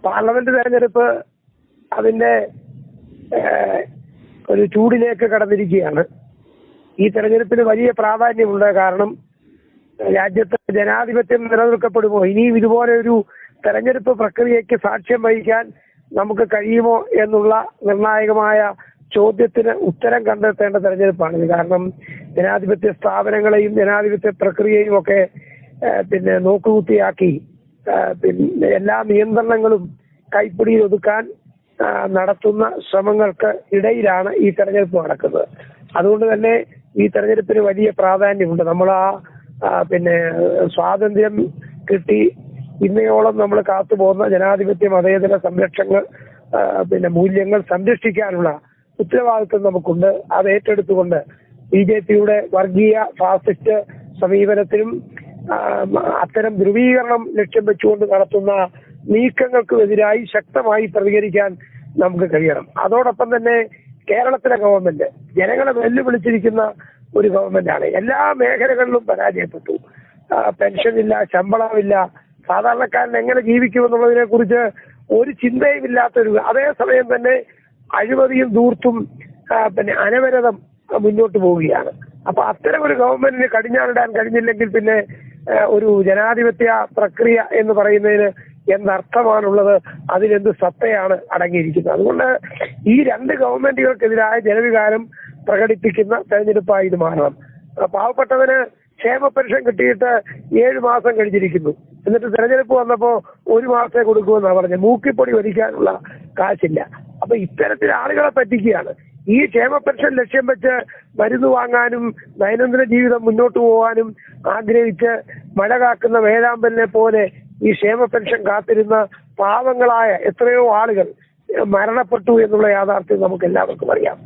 Parliament തെരഞ്ഞെടുപ്പ് അതിന്റെ ഒരു ചൂടിലേക്ക് കടന്നിരിക്കുകയാണ്. ഈ തെരഞ്ഞെടുപ്പിന് വലിയ പ്രാധാന്യമുണ്ട്. കാരണം രാജ്യത്ത് ജനാധിപത്യം നിലനിൽക്കപ്പെടുമോ, ഇനിയും ഇതുപോലെ ഒരു തെരഞ്ഞെടുപ്പ് പ്രക്രിയയ്ക്ക് സാക്ഷ്യം വഹിക്കാൻ നമുക്ക് കഴിയുമോ എന്നുള്ള നിർണായകമായ ചോദ്യത്തിന് ഉത്തരം കണ്ടെത്തേണ്ട തെരഞ്ഞെടുപ്പാണിത്. കാരണം ജനാധിപത്യ സ്ഥാപനങ്ങളെയും ജനാധിപത്യ പ്രക്രിയയും ഒക്കെ നോക്കുകുത്തിയാക്കി എല്ലാ നിയന്ത്രണങ്ങളും കൈപ്പിടിയിൽ ഒതുക്കാൻ നടത്തുന്ന ശ്രമങ്ങൾക്ക് ഇടയിലാണ് ഈ തെരഞ്ഞെടുപ്പ് നടക്കുന്നത്. അതുകൊണ്ട് തന്നെ ഈ തെരഞ്ഞെടുപ്പിന് വലിയ പ്രാധാന്യമുണ്ട്. നമ്മൾ സ്വാതന്ത്ര്യം കിട്ടി ഇന്നയോളം നമ്മൾ കാത്തുപോകുന്ന ജനാധിപത്യ മതേതര സംരക്ഷണങ്ങൾ മൂല്യങ്ങൾ സംരക്ഷിക്കാനുള്ള ഉത്തരവാദിത്വം നമുക്കുണ്ട്. അത് ഏറ്റെടുത്തുകൊണ്ട് BJP-യുടെ വർഗീയ ഫാസിസ്റ്റ് സമീപനത്തിനും അത്തരം ധ്രുവീകരണം ലക്ഷ്യം വെച്ചുകൊണ്ട് നടത്തുന്ന നീക്കങ്ങൾക്കുമെതിരായി ശക്തമായി പ്രതികരിക്കാൻ നമുക്ക് കഴിയണം. അതോടൊപ്പം തന്നെ കേരളത്തിലെ ഗവൺമെന്റ് ജനങ്ങളെ വെല്ലുവിളിച്ചിരിക്കുന്ന ഒരു ഗവൺമെന്റാണ്. എല്ലാ മേഖലകളിലും പരാജയപ്പെട്ടു. പെൻഷനില്ല, ശമ്പളമില്ല, സാധാരണക്കാരൻ എങ്ങനെ ജീവിക്കുമെന്നുള്ളതിനെ കുറിച്ച് ഒരു ചിന്തയും ഇല്ലാത്തൊരു, അതേസമയം തന്നെ അഴിമതിയും ധൂർത്തും അനവരതം മുന്നോട്ട് പോവുകയാണ്. അപ്പൊ അത്തരം ഒരു ഗവൺമെന്റിന് കടിഞ്ഞാണിടാൻ കഴിഞ്ഞില്ലെങ്കിൽ പിന്നെ ഒരു ജനാധിപത്യ പ്രക്രിയ എന്ന് പറയുന്നതിന് എന്തർത്ഥമാണുള്ളത്, അതിലെന്ത് സത്തയാണ് അടങ്ങിയിരിക്കുന്നത്? അതുകൊണ്ട് ഈ രണ്ട് ഗവൺമെന്റുകൾക്കെതിരായ ജനവികാരം പ്രകടിപ്പിക്കുന്ന തെരഞ്ഞെടുപ്പായി ഇത് മാറണം. പാവപ്പെട്ടവന് ക്ഷേമ പെൻഷൻ കിട്ടിയിട്ട് 7 മാസം കഴിഞ്ഞിരിക്കുന്നു. എന്നിട്ട് തെരഞ്ഞെടുപ്പ് വന്നപ്പോ 1 മാസത്തെ കൊടുക്കുമെന്നാണ് പറഞ്ഞത്. മൂക്കിപ്പൊടി വലിക്കാനുള്ള കാശില്ല. അപ്പൊ ഇത്തരത്തിൽ ആളുകളെ പറ്റിക്കുകയാണ്. ഈ ക്ഷേമ പെൻഷൻ ലക്ഷ്യം വെച്ച് മരുന്ന് വാങ്ങാനും ദൈനംദിന ജീവിതം മുന്നോട്ട് പോകാനും ആഗ്രഹിച്ച് മഴ കാക്കുന്ന വേഴാമ്പലിനെ പോലെ ഈ ക്ഷേമ പെൻഷൻ കാത്തിരുന്ന പാവങ്ങളായ എത്രയോ ആളുകൾ മരണപ്പെട്ടു എന്നുള്ള യാഥാർത്ഥ്യം നമുക്ക് എല്ലാവർക്കും അറിയാം.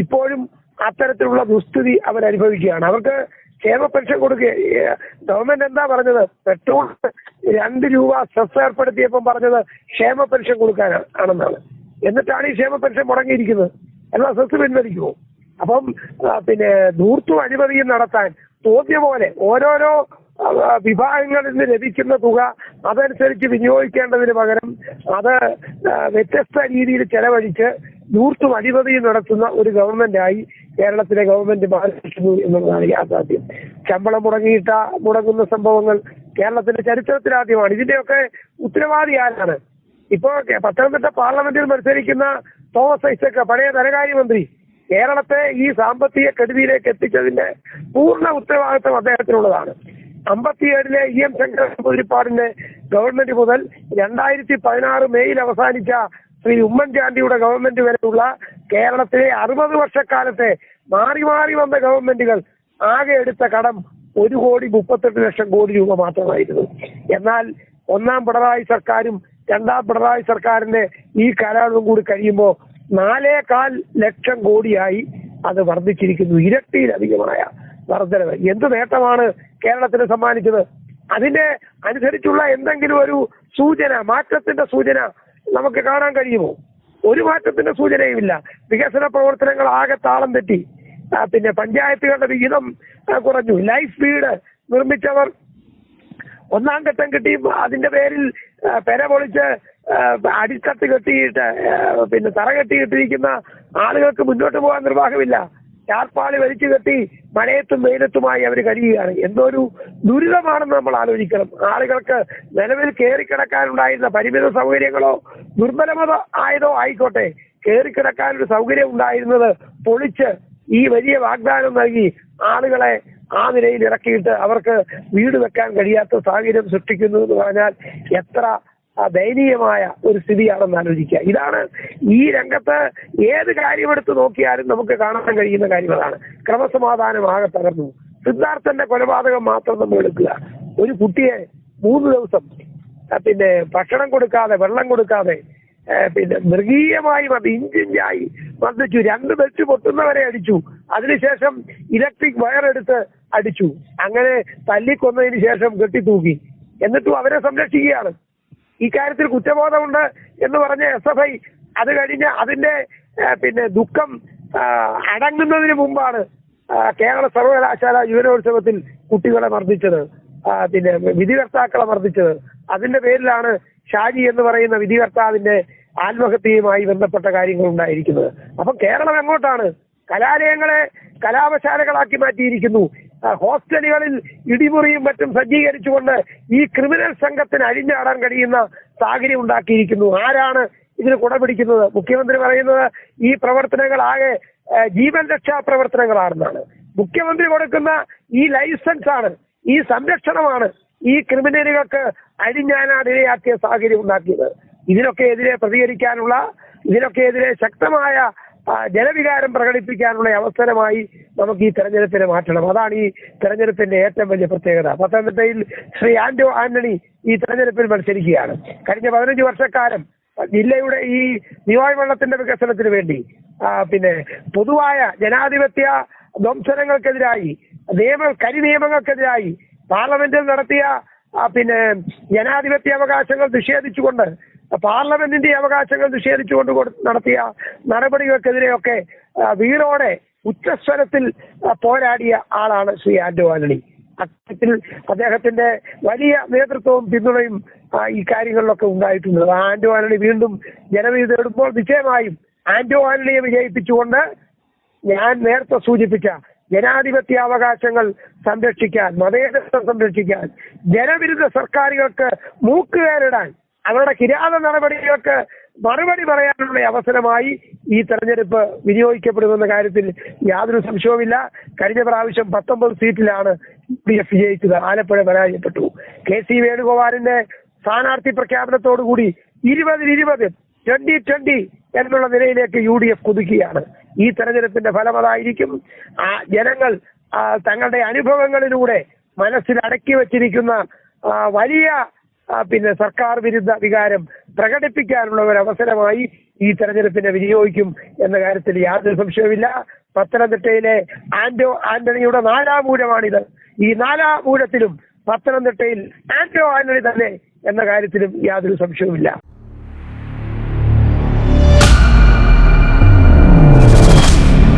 ഇപ്പോഴും അത്തരത്തിലുള്ള ദുസ്ഥിതി അവരനുഭവിക്കുകയാണ്. അവർക്ക് ക്ഷേമ പെൻഷൻ കൊടുക്കുക. ഗവൺമെന്റ് എന്താ പറഞ്ഞത്? പെട്രോൾ 2 രൂപ സെസ് ഏർപ്പെടുത്തിയപ്പോൾ പറഞ്ഞത് ക്ഷേമ പെൻഷൻ കൊടുക്കാനാണെന്നാണ്. എന്നിട്ടാണ് ഈ ക്ഷേമ പെൻഷൻ മുടങ്ങിയിരിക്കുന്നത്. എന്നാൽ സെസ് പിൻവലിക്കുമോ? അപ്പം ധൂർത്തും അഴിമതിയും നടത്താൻ തോന്നിയ പോലെ ഓരോരോ വിഭാഗങ്ങളിൽ നിന്ന് ലഭിക്കുന്ന തുക അതനുസരിച്ച് വിനിയോഗിക്കേണ്ടതിന് പകരം അത് വ്യത്യസ്ത രീതിയിൽ ചെലവഴിച്ച് ധൂർത്തും അഴിമതിയും നടത്തുന്ന ഒരു ഗവൺമെന്റായി കേരളത്തിലെ ഗവൺമെന്റ് മാറിയിരിക്കുന്നു എന്നുള്ളതാണ് യാഥാർത്ഥ്യം. ശമ്പളം മുടങ്ങുന്ന സംഭവങ്ങൾ കേരളത്തിന്റെ ചരിത്രത്തിലാദ്യമാണ്. ഇതിന്റെയൊക്കെ ഉത്തരവാദി ആരാണ്? ഇപ്പോ പത്തനംതിട്ട പാർലമെന്റിൽ മത്സരിക്കുന്ന തോമസ് ഐസക്, പഴയ ധനകാര്യമന്ത്രി, കേരളത്തെ ഈ സാമ്പത്തിക കെടുതിയിലേക്ക് എത്തിച്ചതിന്റെ പൂർണ്ണ ഉത്തരവാദിത്വം അദ്ദേഹത്തിനുള്ളതാണ്. 57-ലെ EM ശങ്കരൻ നമ്പൂതിരിപ്പാടിന്റെ ഗവൺമെന്റ് മുതൽ 2016 മെയ്യിൽ അവസാനിച്ച ശ്രീ ഉമ്മൻചാണ്ടിയുടെ ഗവൺമെന്റ് വരെയുള്ള കേരളത്തിലെ 60 വർഷക്കാലത്തെ മാറി മാറി വന്ന ഗവൺമെന്റുകൾ ആകെ എടുത്ത കടം 1,38,00,000 കോടി രൂപ മാത്രമായിരുന്നു. എന്നാൽ ഒന്നാം പിണറായി സർക്കാരും രണ്ടാം പിണറായി സർക്കാരിന്റെ ഈ കാലയളവും കൂടി കഴിയുമ്പോൾ 4,4 ലക്ഷം കോടിയായി അത് വർദ്ധിച്ചിരിക്കുന്നു. ഇരട്ടിയിലധികമായ വർധനവ്. എന്ത് നേട്ടമാണ് കേരളത്തിന് സമ്മാനിച്ചത്? അതിന്റെ അനുസരിച്ചുള്ള എന്തെങ്കിലും ഒരു സൂചന, മാറ്റത്തിന്റെ സൂചന നമുക്ക് കാണാൻ കഴിയുമോ? ഒരു മാറ്റത്തിന്റെ സൂചനയുമില്ല. വികസന പ്രവർത്തനങ്ങൾ ആകെ താളം തെറ്റി. പഞ്ചായത്തുകളുടെ വിഹിതം കുറഞ്ഞു. ലൈഫ് സ്പീഡ് നിർമ്മിച്ചവർ 1-ാം ഘട്ടം കിട്ടി, അതിന്റെ പേരിൽ പെര പൊളിച്ച് അടിത്തട്ട് കെട്ടിയിട്ട് തറ കെട്ടിയിട്ടിരിക്കുന്ന ആളുകൾക്ക് മുന്നോട്ട് പോകാൻ നിർവാഹമില്ല. ചാർപ്പാളി വലിച്ചു കെട്ടി മഴയത്തും വെയിലത്തുമായി അവർ കഴിയുകയാണ്. എന്തൊരു ദുരിതമാണെന്ന് നമ്മൾ ആലോചിക്കണം. ആളുകൾക്ക് നിലവിൽ കയറിക്കിടക്കാനുണ്ടായിരുന്ന പരിമിത സൗകര്യങ്ങളോ ദുർബലമത ആയതോ ആയിക്കോട്ടെ, കയറിക്കിടക്കാനൊരു സൗകര്യം ഉണ്ടായിരുന്നത് പൊളിച്ച് ഈ വലിയ വാഗ്ദാനം നൽകി ആളുകളെ ആ നിലയിൽ ഇറക്കിയിട്ട് അവർക്ക് വീട് വെക്കാൻ കഴിയാത്ത സാഹചര്യം സൃഷ്ടിക്കുന്നു എന്ന് പറഞ്ഞാൽ എത്ര ദയനീയമായ ഒരു സ്ഥിതിയാണെന്ന് ആലോചിക്കുക. ഇതാണ് ഈ രംഗത്ത് ഏത് കാര്യമെടുത്ത് നോക്കിയാലും നമുക്ക് കാണാൻ കഴിയുന്ന കാര്യം അതാണ്. ക്രമസമാധാനം ആകെ തകർന്നു. സിദ്ധാർത്ഥന്റെ കൊലപാതകം മാത്രം നമ്മൾ എടുക്കുക. ഒരു കുട്ടിയെ 3 ദിവസം ഭക്ഷണം കൊടുക്കാതെ, വെള്ളം കൊടുക്കാതെ മൃഗീയമായി ഇഞ്ചിഞ്ചായി മർദ്ദിച്ചു. 2 ബെൽറ്റ് പൊട്ടുന്നവരെ അടിച്ചു. അതിനുശേഷം ഇലക്ട്രിക് വയറെടുത്ത് അടിച്ചു. അങ്ങനെ തല്ലിക്കൊന്നതിന് ശേഷം കെട്ടിത്തൂക്കി. എന്നിട്ടും അവരെ സംരക്ഷിക്കുകയാണ്. ഇക്കാര്യത്തിൽ കുറ്റബോധമുണ്ട് എന്ന് പറഞ്ഞ SFI അത് കഴിഞ്ഞ് അതിന്റെ ദുഃഖം അടങ്ങുന്നതിന് മുമ്പാണ് കേരള സർവകലാശാല യുവനോത്സവത്തിൽ കുട്ടികളെ മർദ്ദിച്ചത്, വിധികർത്താക്കളെ മർദ്ദിച്ചത്. അതിന്റെ പേരിലാണ് ഷാജി എന്ന് പറയുന്ന വിധികർത്താവിന്റെ ആത്മഹത്യയുമായി ബന്ധപ്പെട്ട കാര്യങ്ങൾ ഉണ്ടായിരിക്കുന്നത്. അപ്പം കേരളം എങ്ങോട്ടാണ്? കലാലയങ്ങളെ കലാപശാലകളാക്കി മാറ്റിയിരിക്കുന്നു. ഹോസ്റ്റലുകളിൽ ഇടിമുറിയും മറ്റും സജ്ജീകരിച്ചുകൊണ്ട് ഈ ക്രിമിനൽ സംഘത്തിന് അഴിഞ്ഞാടാൻ കഴിയുന്ന സാഹചര്യം ഉണ്ടാക്കിയിരിക്കുന്നു. ആരാണ് ഇതിന് കുടപിടിക്കുന്നത്? മുഖ്യമന്ത്രി പറയുന്നത് ഈ പ്രവർത്തനങ്ങളാകെ ജീവൻ രക്ഷാ പ്രവർത്തനങ്ങളാണെന്നാണ്. മുഖ്യമന്ത്രി കൊടുക്കുന്ന ഈ ലൈസൻസ് ആണ്, ഈ സംരക്ഷണമാണ് ഈ ക്രിമിനലുകൾക്ക് അഴിഞ്ഞാനാടിരയാക്കിയ സാഹചര്യം ഉണ്ടാക്കിയത്. ഇതിനൊക്കെ എതിരെ പ്രതികരിക്കാനുള്ള, ഇതിനൊക്കെ എതിരെ ശക്തമായ ജനവികാരം പ്രകടിപ്പിക്കാനുള്ള അവസരമായി നമുക്ക് ഈ തെരഞ്ഞെടുപ്പിനെ മാറ്റണം. അതാണ് ഈ തെരഞ്ഞെടുപ്പിന്റെ ഏറ്റവും വലിയ പ്രത്യേകത. പത്തനംതിട്ടയിൽ ശ്രീ ആന്റോ ആന്റണി ഈ തെരഞ്ഞെടുപ്പിൽ മത്സരിക്കുകയാണ്. കഴിഞ്ഞ 15 വർഷക്കാലം ജില്ലയുടെ ഈ നിയോജകമണ്ഡലത്തിന്റെ വികസനത്തിന് വേണ്ടി പൊതുവായ ജനാധിപത്യ ധ്വംസനങ്ങൾക്കെതിരായി, കരിനിയമങ്ങൾക്കെതിരായി പാർലമെന്റിൽ നടത്തിയ ജനാധിപത്യ അവകാശങ്ങൾ നിഷേധിച്ചുകൊണ്ട്, പാർലമെന്റിന്റെ അവകാശങ്ങൾ നിഷേധിച്ചുകൊണ്ട് നടത്തിയ നടപടികൾക്കെതിരെയൊക്കെ വീറോടെ ഉച്ചസ്വരത്തിൽ പോരാടിയ ആളാണ് ശ്രീ ആന്റോ ആന്റണി. അത്തരത്തിൽ അദ്ദേഹത്തിന്റെ വലിയ നേതൃത്വവും പിന്തുണയും ഈ കാര്യങ്ങളിലൊക്കെ ഉണ്ടായിട്ടുണ്ട്. ആന്റോ ആന്റണി വീണ്ടും ജനവിധി തേടുമ്പോൾ നിശ്ചയമായും ആന്റോ ആന്റണിയെ വിജയിപ്പിച്ചുകൊണ്ട് ഞാൻ നേരത്തെ സൂചിപ്പിച്ച ജനാധിപത്യ അവകാശങ്ങൾ സംരക്ഷിക്കാൻ, മതേതരത്വം സംരക്ഷിക്കാൻ, ജനവിരുദ്ധ സർക്കാരുകൾക്ക് മൂക്കുകയറിടാൻ, അവരുടെ കിരാത നടപടികൾക്ക് മറുപടി പറയാനുള്ള അവസരമായി ഈ തെരഞ്ഞെടുപ്പ് വിനിയോഗിക്കപ്പെടുമെന്ന കാര്യത്തിൽ യാതൊരു സംശയവുമില്ല. കഴിഞ്ഞ പ്രാവശ്യം 19 സീറ്റിലാണ് UDF വിജയിച്ചത്. ആലപ്പുഴ പരാജയപ്പെട്ടു. KC വേണുഗോപാലിന്റെ സ്ഥാനാർത്ഥി പ്രഖ്യാപനത്തോടുകൂടി 20-20 20-20 എന്നുള്ള നിലയിലേക്ക് UDF കുതിക്കുകയാണ്. ഈ തെരഞ്ഞെടുപ്പിന്റെ ഫലം അതായിരിക്കും. ജനങ്ങൾ തങ്ങളുടെ അനുഭവങ്ങളിലൂടെ മനസ്സിൽ അടക്കി വച്ചിരിക്കുന്ന വലിയ സർക്കാർ വിരുദ്ധ വികാരം പ്രകടിപ്പിക്കാനുള്ള ഒരു അവസരമായി ഈ തെരഞ്ഞെടുപ്പിനെ വിനിയോഗിക്കും എന്ന കാര്യത്തിൽ യാതൊരു സംശയവുമില്ല. പത്തനംതിട്ടയിലെ ആന്റോ ആന്റണിയുടെ 4ാം ഊഴമാണിത്. ഈ 4ാം ഊഴത്തിലും പത്തനംതിട്ടയിൽ ആന്റോ ആന്റണി തന്നെ എന്ന കാര്യത്തിലും യാതൊരു സംശയവുമില്ല.